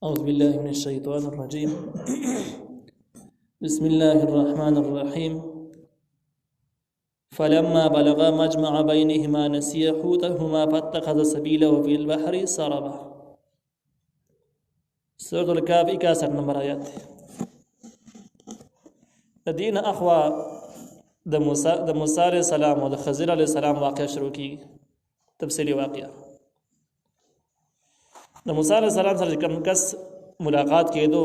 أعوذ بالله من الشيطان الرجيم بسم الله الرحمن الرحيم فلما بلغا مجمع بينهما نسي حوتهما فاتخذ سبيله في البحر سربا. سورة الكهف 61 نمبر آیات. دین اخوا د موسی علیہ السلام او د خضر علیہ السلام واقعه شروع کی تفصیلی واقعه. د موسی علیہ السلام سره کوم کس ملاقات کېدو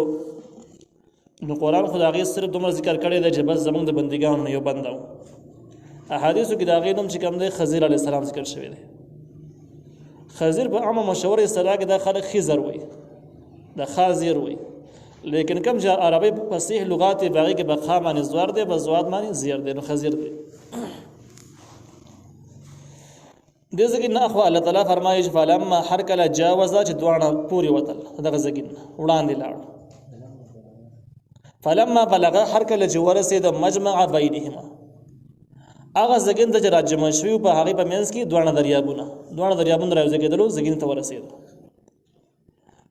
نو قرآن خدای صرف دومره ذکر کړی دی چې بس زمونږ د بندګانو نه یو بنده و. احادیثو کې د هغې نوم چې کوم دی خضر علیہ السلام ذکر شوی دی. خضر په عامه مشهور اصطلاح کې دا خلک خضر وایي، د خاضر وایي، لیکن کم چې عربی فصیح لغات یې باغې کې به خا معنی زوار دی، به زواد معنی زیر دی، نو خضر دی. دې ځکه نه اخوا الله تعالی فرمایي چې فلما هر کله جاوزا چې دواړه پورې وتل دغه ځګین وړاندې لاړ. فلما بلغ هر کله چې ورسېد مجمع بینهما هغه ځګین ته چې راجمع شوي په هغې په منځ کې دواړه دریابونه راوځي کېدلو ځګین ته ورسېد.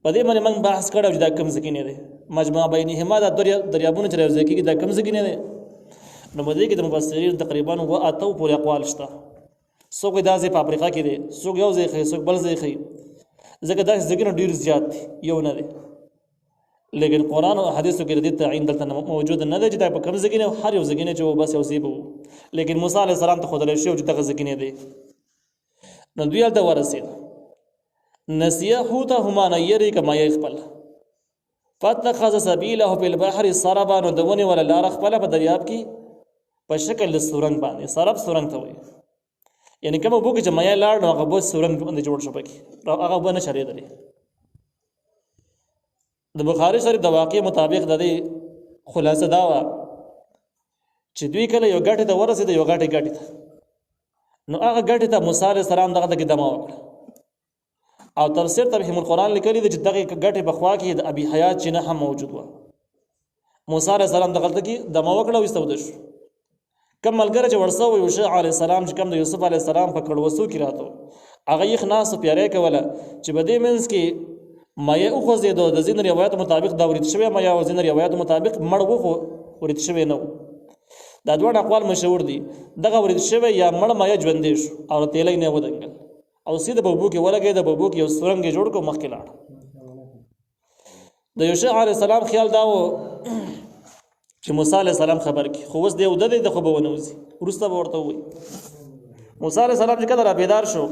په دې باندې موږ بحث کړی چې دا کوم ځګینې دی. مجمع بینهما دا دریابونه چې راوځي کېږي دا کوم ځګینې دی. نو په دې کې د مفسرین تقریبا 8 پورې اقوال شته. څوک دا ځای په افریقا کې دی، څوک یو ځای ښیي، څوک بل ځای ښیي، ځکه داسې ځایونه ډېر زیات دي، یو نه دی. لیکن قرآن او حدیثو کې د دې تعین دلته موجود نه دی چې دا په کوم ځای کې دی. هر یو ځای کې چې بس یو ځای به و، لیکن موسی علیه السلام ته ښودلی شوی چې دغه ځای کې دی. نو دوی هلته ورسېد. نسیه حوتهما نه یېرېږه مایه خپل. فاتخذ سبیله فی البحر سربا نو د ونیوله لاره خپله په دریاب کې په شکل د سورنګ باندې. سرب سورنګ ته وایي، یعنی کوم اوبو کې چې مایه لاړ نو هغه بوج سورنګ باندې جوړ شو پکې، هغه اوبه نه چلېدلې. د بخاري شریف د واقع مطابق د دې خلاصه دا وه چې دوی کله یو ګټې ته ورسېده، یو ګټې ته نو هغه ګټې ته موسی علیه السلام دغه ته کې دمه وکړه. او تفسیر ترحیم القرآن لیکلي دی چې دغه ګټې په خوا کې د ابي حیات چینه هم موجود وه. موسی علیه السلام دغلته کې دمه وکړه او ایسته وده شو. کم ملګری چې ورسه و یوشع علیه السلام چې کوم د یوسف علیه السلام په کړوسو کې راته هغه یې خناسو پیارې کوله چې په دې منځ کې مایه وخوځېدو. د ځینو روایاتو مطابق دا ورید شوی مایه او ځینو روایاتو مطابق مړ ورید شوی نه و. دا دواړه اقوال مشهور دي. دغه ورید شوی یا مړ مایه ژوندی شو او تیلی نه ودنګل او سیده په اوبو کې ولګېد. په اوبو کې یو سورنګ یې جوړ کړو، مخکې لاړ. د یوشع علیه السلام خیال دا و چې موسی علیه السلام خبر کړي، خو اوس دی اوده دی، د خو به ونه وځي، وروسته به ورته ووایي. موسی علیه السلام چې کله را بیدار شو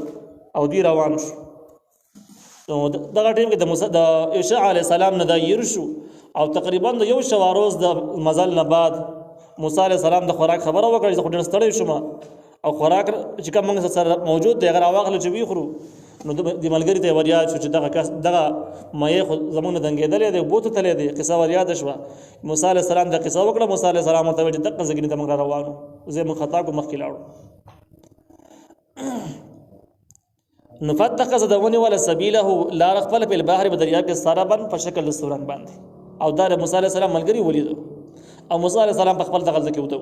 او دوی روان شو، نو دغه ټیم کې د یوشع علیه السلام نه دا ير شو او تقریبا د یو شوا روز د مزل نه بعد موسی علیه السلام د خوراک خبره وکړه چې خو ډېر ستړی شوم او خوراک چې کوم موږ سره موجود دی هغه راواخلو چې ویې خورو. نو د ملګري ته ور یاد شو چې دغه مایه خو زموږ نه دنګېدلی دی، اوبو ته تللی دی. قصه ور یاده شوه. موسی علیه السلام د قصه وکړه. موسی علیه السلام ورته ویل چې دقه ځګینې ته موږ را روان وو، زه موږ خطا کړو، مخکې لاړو. نو فاتخذ د ونیوله سبیله لاره خپله په البحر په دریاب کې سربا په شکل د سورنګ باندې. او دا د موسی علیه السلام ملګري ولیدو او موسی علیه السلام په خپل دغلته کې وته.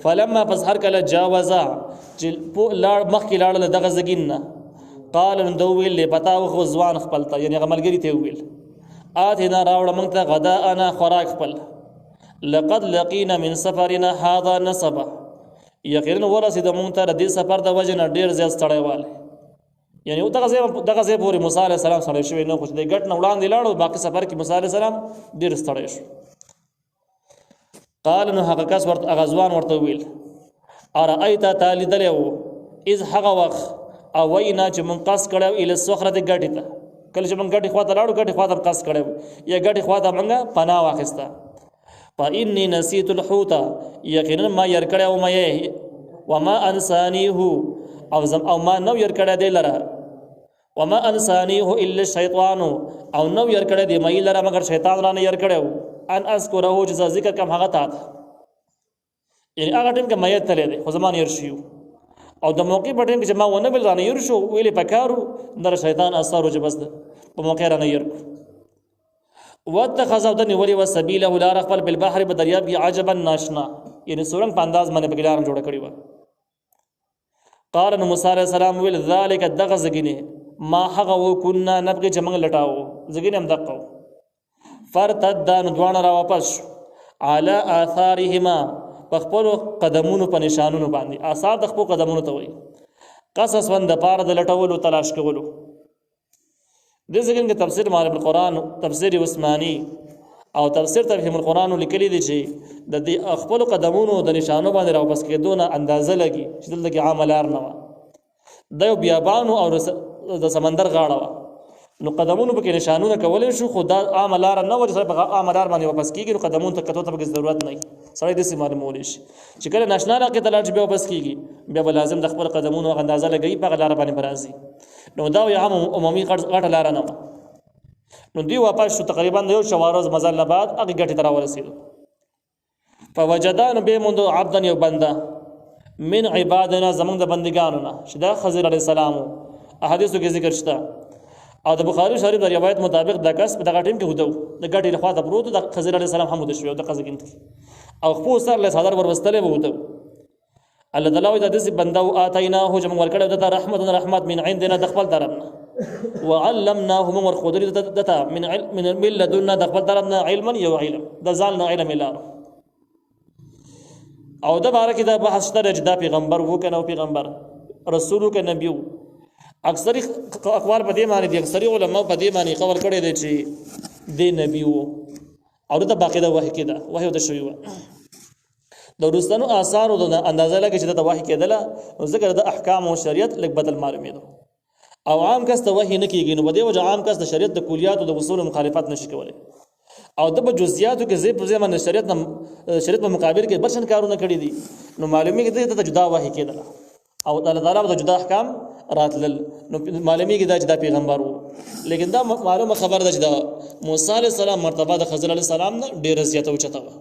فلما پس هر کله جاوزا چې مخکې لاړله دغه ځګین نه قال نو ده وویل پتا وخو ځوان خپل ته، یعنې هغه ملګري ته وویل آتنا راوړه موږ ته غداءنا خوراک خپل، لقد لقینا من سفرنا هذا نصبا یقینا ورسېده موږ ته د دې سفر د وجې نه ډېر زیات ستړی والی. یعنې دغه ځای پورې موسی علیه السلام ستړی شوی نه، خو چې د ګټ نه وړاندې لاړو باقي سفر کې موسی علیه السلام ډېر ستړی شو. قال نو هغه کس هغه ځوان ورته وویل ارأیت تا لیدلی و اذ هغه وخت اوینا چې مونږ قصد کړی و الی الصخرة ګټې ته. کله چې مونږ ګټې خوا ته لاړو ګټې خوا ته قصد کړی و یا ګټې خوا ته مونږ پناه واخیسته. فانی نسیت الحوت یقینا ما ير کړی و مایه وما انسانیه او ما نو ير کړی دی لره وما انسانیه الا الشیطان او نو ير کړی دی مایه لره مگر شیطان را نه ير کړی و ان اذکره چې ذکر کم هغه ته، یعنی هغه ټیم کې مایه تللی دی خو زمان ير شیو او د موقع په ټیم کې چې ما ونه بل رانه ير شو ویلې پکارو در شیطان اثر چې بس په موقع رانه ير کو. واتخذ د نیولې و سبیله لاره خپل بالبحر په دریاب کې عجبا ناشنا، یعنی سورنګ په انداز باندې په لاره جوړه کړې و. قال نو موسی علیه السلام ویل ذلک دغه ځګینې ما هغه و کنا نبغي چې موږ لټاو ځګینې هم دقه فرتدا نو دواړه را واپس علی آثارهما په خپل قدمونو په نشانونو باندې. آثار د خپل قدمونو ته وایي. قصص ون د پاره د لټولو تلاش کولو. د ځکه کې تفسیر معرب القرآن، تفسیر عثماني او تفسیر تفهیم القرآن لیکلي دي چې د دې خپل قدمونو د نشانو باندې را واپس کېدو نه اندازه لګي چې دلته کې عام لار نه وه، د یو بیابانو او د سمندر غاړه وه، نو قدمونو پکې نشانونه کولی شو، خو دا عام لار نه وه چې سړی په عام لار باندې واپس کېږي، نو قدمونو ته کتو ته پکې ضرورت نه وي، سړی داسې معلومولی شي چې کله ناشنا علاقې ته لاړ شي بیا واپس کېږي، بیا به لازم د خپل قدمونو هغه اندازه لګوي، په هغه لاره باندې به راځي. نو دا یو عام عمومي غټه لاره نه وه. نو دوی واپس شو تقریبا د یو شوا ورځ مزل نه بعد هغې ګټې ته راورسېدو. فوجدا نو بیا موندو عبدا یو بنده من عبادنا زمونږ د بندګانو نه چې دا خضر علیه السلام و. احادیثو کې ذکر شته او د بخاري شریف د روایت مطابق دا کس په دغه ټیم کې هوده و، د ګټې له خوا ته پروت و، د خضر علیه السلام هم هوده شوی او د قضه کې او خپل سر له څادر ور وستلی به هوده و. الله تعالی وایي دا داسې بنده و آتیناه چې موږ ورکړی دته رحمت من عندنا د خپل طرف نه، وعلمناه موږ ورښودلي دته من لدنا د خپل طرف نه علما یو علم، د ځان نه علم یې لارو. او د باره کې دا بحث شته چې دا پیغمبر و که نه و پیغمبر، رسول و که نبي و. اکثري اقوال په دې معنی دي، اکثري علما په دې معنی قول کړی دی چې دی نبي و او دته باقي د وحي کې ده، وحي ورته شوي وه. د وروستنو آثارو د اندازه لګي چې دته وحي کېدله، نو ځکه د احکام او شریعت لږ بدل معلومېدو او عام کس ته وحي نه کېږي، نو په دې وجه عام کس د شریعت د کلیاتو د اصولو مخالفت نشي کولی او د په جزئیاتو کې ځای په ځای باندې شریعت په مقابل کې بل شان کارونه کړي دي، نو معلومیږي دته جدا وحي کېدله او الله تعالی به جدا احکام راتلل، نو معلومیږي دا چې دا پیغمبر و. لیکن دا معلومه خبر ده چې دا موسی علیه السلام مرتبه د خضر علیه السلام نه ډېره زیاته اوچته وه،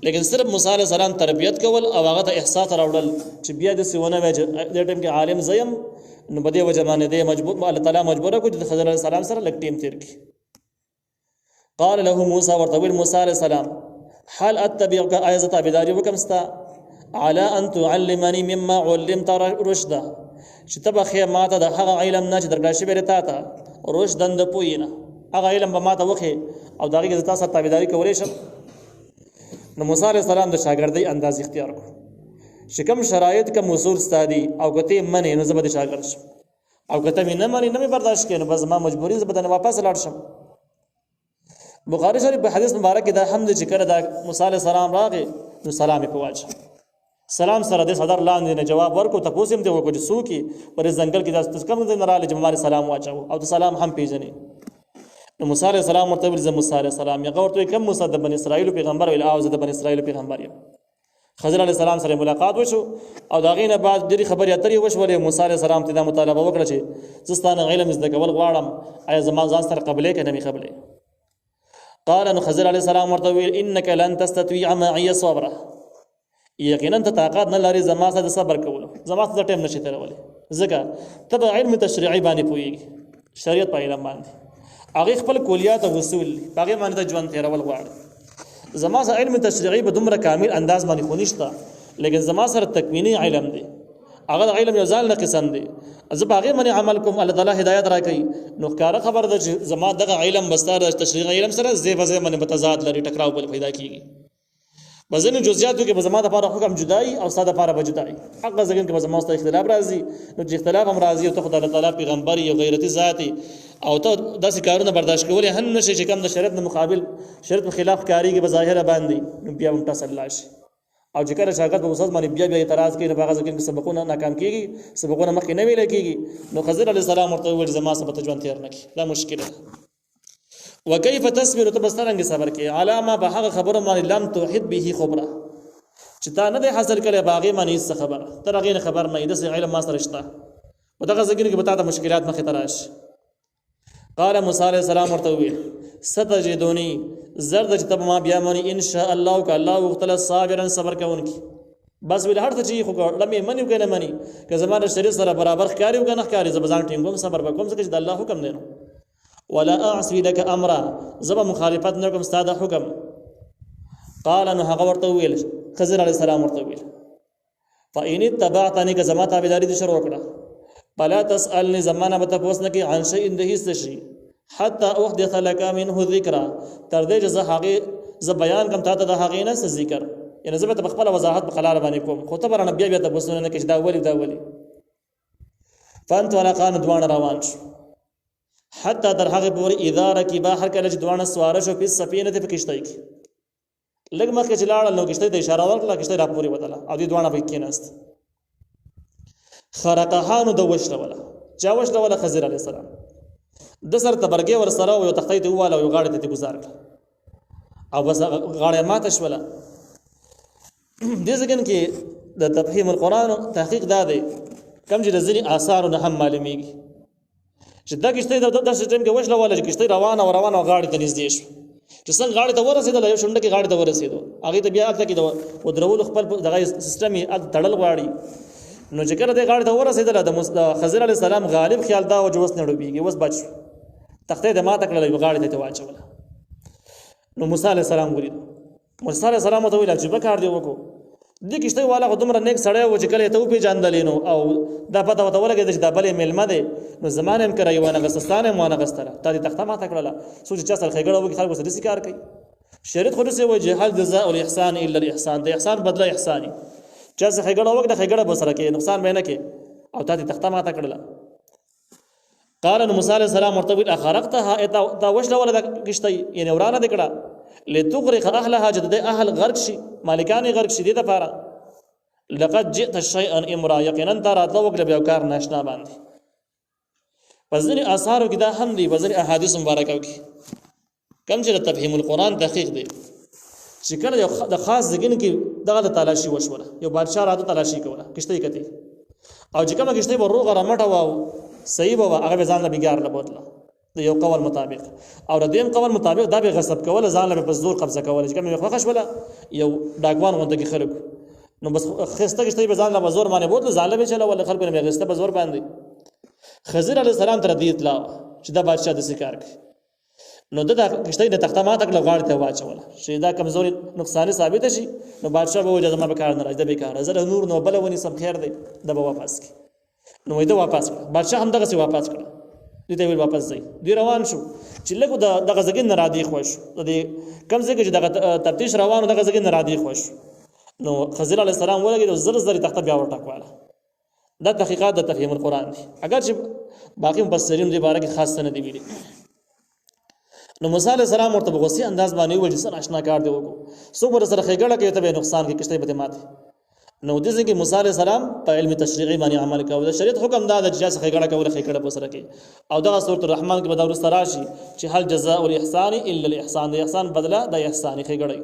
لیکن صرف موسی علیه السلام تربیت کول او هغه ته احساس راوړل چې بیا داسې ونه وی چې دې ټایم کې عالم زه یم، نو په دې وجه باندې دی مجبور الله تعالی مجبوره کړو چې د خضر علیه السلام سره لږ ټیم تېر کړي. قال له موسی ورته ویل موسی علیه السلام هل اتبعک آیا زه تابعداري وکړم ستا على ان تعلمني مما علمت رشدا چې ته به ښیې ما ته د هغه علم نه چې درکړی شوی دی تا ته رشدن د پوهې نه، هغه علم به ما ته وښیې او د هغې کې زه تا سره تابعداري کولی شم. نو موسی علیه السلام د شاګردۍ انداز اختیار کړو چې کوم شرایط کوم اصول ستا دي او که ته یې منې نو زه به د شاګرد شم، او که ته مې نه منې نه مې برداشت کړې نو بس زما مجبوري زه به دنه واپس لاړ شم. بخاري شریف په حدیث مبارک کې دا هم دی چې کله دا موسی علیه السلام راغی نو سلام یې په واچه، سلام سره د صدر لاندې نه جواب ورکړو، تپوس یې هم دی وکړو چې څوک یې پر ځنګل کې داسې کوم ځای نه راغلی چې مبارک سلام واچوو او د سلام هم پېژنې. نو موسی علیه السلام ورته ویل زه موسی علیه السلام یم. هغه ورته وایي کوم موسی د بني اسرائیلو پیغمبر؟ ویل او زه د بني اسرائیلو پیغمبر یم. خضر علیه السلام سره ملاقات وشو او د هغې نه بعد ډېرې خبرې اترې وشولې. موسی علیه السلام ته دا مطالبه وکړه چې زه ستا نه علم زده کول غواړم، آیا زما ځان سره قبلې که نه مې قبلې؟ قال نو خضر علیه السلام ورته ویل انک لن تستطيع معي صبره، یقینا ته طاقت نه لرې زما سره د صبر کولو، زما سره ټیم نشي تېرولی، ځکه ته په علم تشریعي باندې پوهېږي، شریعت په علم باندې هغې خپل کلیات او اصول دي، په هغې باندې ته ژوند تېرول غواړي. زما سره علم تشریعي به دومره کامل انداز باندې خو نشته، لیکن زما سره تکویني علم دی، هغه د علم یو ځان له قسم دی، زه په هغې باندې عمل کوم، الله تعالی هدایت راکوي. نو ښکاره خبره ده چې زما دغه علم به ستا د تشریعي علم سره ځای په ځای باندې به تضاد لري، ټکراو به پیدا کېږي. په ځینو جزئیاتو کې به زما دپاره حکم جدایي او ستا دپاره به جدایي، هغه ځای کې به زما ستا اختلاف راځي. نو چې اختلاف هم راځي او ته خو د الله تعالی پیغمبر یې غیرتي ذات او ته داسې کارونه برداشت کولی هم نه شي چې کوم د شریعت نه مقابل شریعت په خلاف ښکارېږي په ظاهره باندې، نو بیا هم ټسله شي. او چې کله شاګرد په استاد باندې بیا اعتراض کوي نو په هغه ځای کې سبقونه ناکام کېږي، سبقونه مخکې نه ویلی کېږي. نو خضر علیه السلام ورته وویل زما سره به ته ژوند تېر نه کړي، دا مشکله ده. وکیف تصبر، ته به څرنګه صبر کوې علی ما په هغه خبرو باندې لم تحط به خبره چې تا نه دی حاصل کړی، په هغې باندې هېڅ خبره ته د هغې نه خبر نه یې، داسې علم ما سره شته، په دغه ځای کې به تا ته مشکلات مخې ته راشي. قال موسی علیه السلام ورته وویل ستجدوني زر د چې ته به ما بیا منې ان شاء الله که الله وغوښتله صابرا صبر کوونکي. بس ویل هر څه چې خو لمې مني که نه مني، که زما د شریعت سره برابر ښکاري او که نه ښکاري، زه به ځان ټینګوم، صبر به کوم، ځکه چې د الله حکم دی. نو ولا اعصي لك امرا، زه به مخالفت نه کوم ستا د حکم. قال نو هغه ورته وویل خضر علیه السلام ورته وویل فإن اتبعتني که زما تابعداري دې شروع کړه، فلا تسألني زما نه به تپوس نه کوې عن شیء د هېڅ شي حتى احدث لك منه ذکر تر دې چې زه بیان کوم تاسو د هغې نه ذکر یعنی زه به خپل وضاحت په خلال باندې کوم خو ته برنه بیا تاسو نه کې دا ولی فانطلقا دوان روان شو حتى در هغه پورې اذا ركبا هر کله چې دوان سوار شو په سفینه په کشته کې لږ مخکې چې لاړل نو کشته ته اشاره ورکړه کشته را پورې وتله او دې دوانه په کې ناست خرقها نو د وشله ولا چا وشله ولا خضر علیه السلام د سر تبرګي ور سره او تختې ته واله او غاړه ته گزار کړ او بس غاړه ماته شوله دې ځکه کې د تفهیم القرآن تحقیق دا دی کم چې د ځینې آثارو نه هم معلومیږي چې دا کشته د داسې ټیم کې وشله ولا چې کشته روانه غاړه ته نږدې شو چې څنګه غاړه ته ورسېدل یو شونډه کې غاړه ته ورسېدو هغه ته بیا اته کې د درول خپل دغه سیستم یې تړل غواړي نو چې کله د غاړه ته ورسېدل د خضر علیه السلام غالب خیال دا و چې وس نه ډوبېږي وس بچ تختې د ماته کړل یو غاړه ته واچوله نو موسی علیه السلام ولید موسی علیه السلام ته ویل چې به کار دی وکړو د کشته والا خو دومره نیک سړی و چې کله ته وپېژندلې نو او دا پته ورته ولګېده چې دا بلې میلمه دی نو زمانه هم کرایي وانه غستستان هم وانه غستله تا دې تخته ماته کړله څو چې چا سره ښېګړه وکړي خلکو سره داسې کار کوي شریعت خو داسې وایي چې هل جزاء الاحسان الا الاحسان د احسان بدله احساني چا سره ښېګړه وکړي د ښېګړه به سره کوي نقصان به نه کوي او تا دې تخته ماته کړله قال نو موسی علیه السلام ورته ویل اخرقتها تا وشله ولا د کشته یعنې ورانه دې کړه لتغرق اهلها چې د اهل غرق شي مالکان غرق شي دې دپاره لقد جئت شيئا امرا یقینا تا راتله وکړه بیا کار ناشنا باندې په ځینې آثارو کې دا هم دي په ځینې احادیث مبارکو کې کم چې د تفهیم القرآن تحقیق دی چې کله یو د خاص ځګن کې دغه د تلاشي وشوله یو بادشاه راته تلاشي کوله کشته یې کتې او چې کومه کشته به روغه رمټه وه صحیح به وه هغه به ځان له بېګار له بوتله د یو قول مطابق او د دیم قول مطابق دا به غصب کوله ځان له په زور قبضه کوله چې کومه یې خوښه شوله یو ډاکوان غونډه کې خلکو نو بس خسته کشته به ځان له زور باندې بوتله ځان له به چلوله خلکو نه غسته به زور باندې خضر علیه السلام تر دې اطلاع چې دا بادشاه داسې کار کوي نو د کشته د تخته ماته کړله غاړې ته واچوله چې دا کمزوري نقصاني ثابته شي نو بادشاه به وایي زما په کار نه راځي دا بېکاره زه نور نو بله ونیسم خیر دی دا به واپس کړي نو وایي ده واپس کړه بادشاه همدغسې واپس کړه دوی ته ویل واپس ځئ دوی روان شو چې لږ دغه ځګین نه رادې خوښ شو د دې کم ځای کې چې دغه تفتیش روان و دغه ځګین نه رادې خوښ شو نو خضر علیه السلام ولګېد او زر زر تخته بیا ورټکواله دا تحقیقات د تفهیم القرآن دي اگر چې باقي مفسرین دې باره کې خاص څه نه دي ویلي نو موسی علیه السلام ورته په غصې انداز باندې وویل چې څه ناشنا کار دی وکړو څوک به سره ښېګړه کوي ته به نقصان کوي کښتۍ به دې ماتې نو دې ځای کې موسی علیه السلام په علم تشریعي باندې عمل کوي د شریعت حکم دا ده چې چا څه ښېګړه کوله ښېګړه به سره کوي او دغه سورة الرحمن کې به دا وروسته راشي چې هل جزاء الاحسان الا الاحسان د احسان بدله د احساني ښېګړه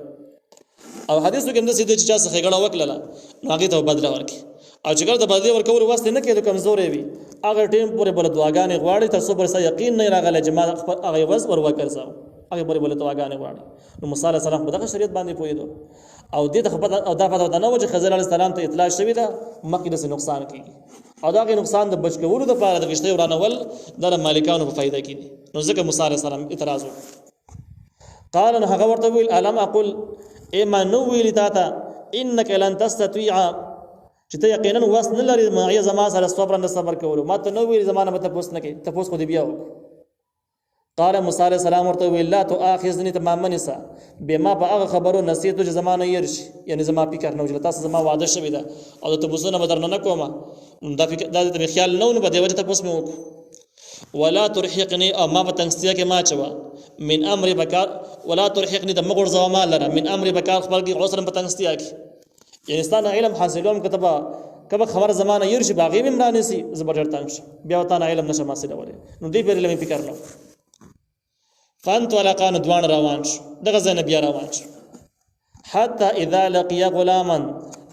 او حدیثو کې همداسې دی چې چا څه ښېګړه وکړله نو هغې ته به بدله ورکړي او چې کله د بدلې ورکولو وس نه کېدو کمزوری وي هغه ټیم پورې بله دعاګانې غواړي تر څو پورې یقین نه راغلی چې ما هغې وس ور وګرځاو هغې پورې بله دعاګانې غواړي نو موسی علیه السلام په دغه شریعت باندې پوهېدو او دې ته او دا پته ورته نه وه چې خضر علیه السلام ته اطلاع شوې ده مخکې داسې نقصان کېږي او د هغې نقصان د بچ کولو دپاره د کښتۍ ورانول دا د مالکانو په فایده کې دي نو ځکه موسی علیه السلام اعتراض وکړ قال نو هغه ورته وویل الم اقل ای ما نو ویلي تا ته انک لن تستطیع چې ته یقینا وس نه لرې معیه زما سره صبر نه صبر کولو ما ته نو ویلي زمانه به تپوس نه کوي تپوس خو دې بیا وکړو قال موسی علیه السلام ورته وویل لا تؤاخذني ته ما منیسه بما په هغه خبرو نسیتو چې زما نه هېر شي یعنې زما فکر نه و چې تاسو زما واده شوې ده او د تپوسونه به درنه نه کومه دا ته مې خیال نه و نو په دې وجه تپوس مې وکړو ولا ترحقني او ما په تنګستیا کې ما چوه من امر بکار ولا ترحقني د مغرزوه ما لره من امر بکار خپل کې عسر په تنګستیا کې یعنې ستا نه علم حاصلوم کتبه کبه خبر زمانه ير شي باغې مې مرانسي زبردر تنګ شي بیا وتا نه علم نشه حاصلولی نو دې پرې لمې فکر نه فانطلقا دوان روان شو دغه ځای نه بیا روان شو حتی اذا لقي غلاما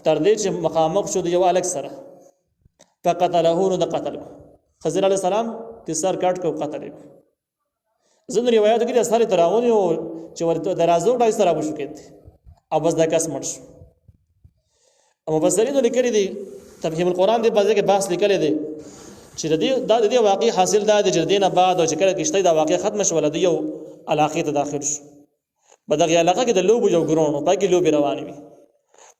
تر دې چې مخامخ شو د یو هلک سره فقتله نو د قتل کو خضر علیه السلام د سر کټ کو قتل کو ځینې روایتو کې د سر تراونی او چې ورته درازو ډای سره وشو کېد او بس دا کس مړ شو او مفسرینو لیکلي دي تفهیم القرآن دې باندې کې بحث لیکلی دی چې د دې واقع حاصل دا دی چې د دې نه بعد او چې کله کښتۍ دا واقع ختمه شوله د یو علاقې ته داخل شو په دغې علاقه کې د لوبو یو ګرون و پکې لوبې روانې وي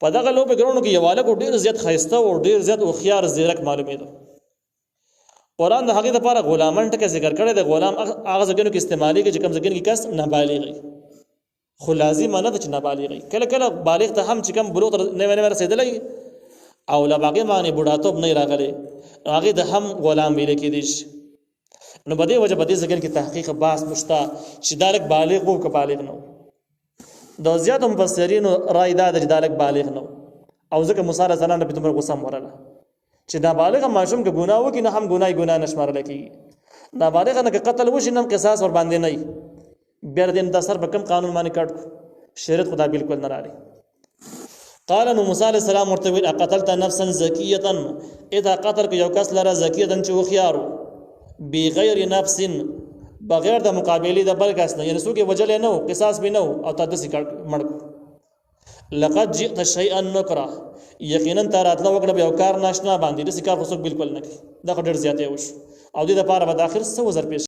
په دغه لوبې ګرونو کې یو هلک ډېر زیات ښایسته او ډېر زیات هوښیار زیرک معلومېده قرآن د هغې دپاره غلامان ټکه ذکر کړی د غلام هغه ځایونو کې استعمالي کې چې کوم ځایونو کې کس نابالغ خو لازمه نه ده چې نابالغ کله کله بالغ ته هم چې کوم بلوغ ته نوی رسېدلی او له هغې باندې بوډاتوب نه راغلی هغې د هم غلام ویلی کېدی شي نو په دې وجه په دې ځایونو کې تحقیق بحث شته چې دا لږ بالغ و که بالغ نه و د زیاتو مفسرینو رای دا ده چې دا لږ بالغ نه و او ځکه موسی علیه السلام ته دومره غوسه ورله چې نابالغه ماشوم که ګناه وکړي نه هم ګناه نه شمارلی کېږي نابالغه نه که قتل وشي نه هم قصاص ورباندې نه وي بیا د انتصار په کوم قانون باندې کټ شریعت خدا بالکل نه راړي قال نو موسی علیه السلام ورته ویل اقتلت نفسا زکیه اذا قتل یو کس لره زکیه چې وخیارو بغیر نفس بغیر د مقابله د بل کس نه یعنی څوک وجل نه او قصاص به نه او تاسو مړ لقد جئت شيئا نكرا یقینا تراتله وکړه یو کار ناشنا باندې د کار خو بالکل نه دا ډېر زیاتې وش او د لپاره به د اخر 100 پیش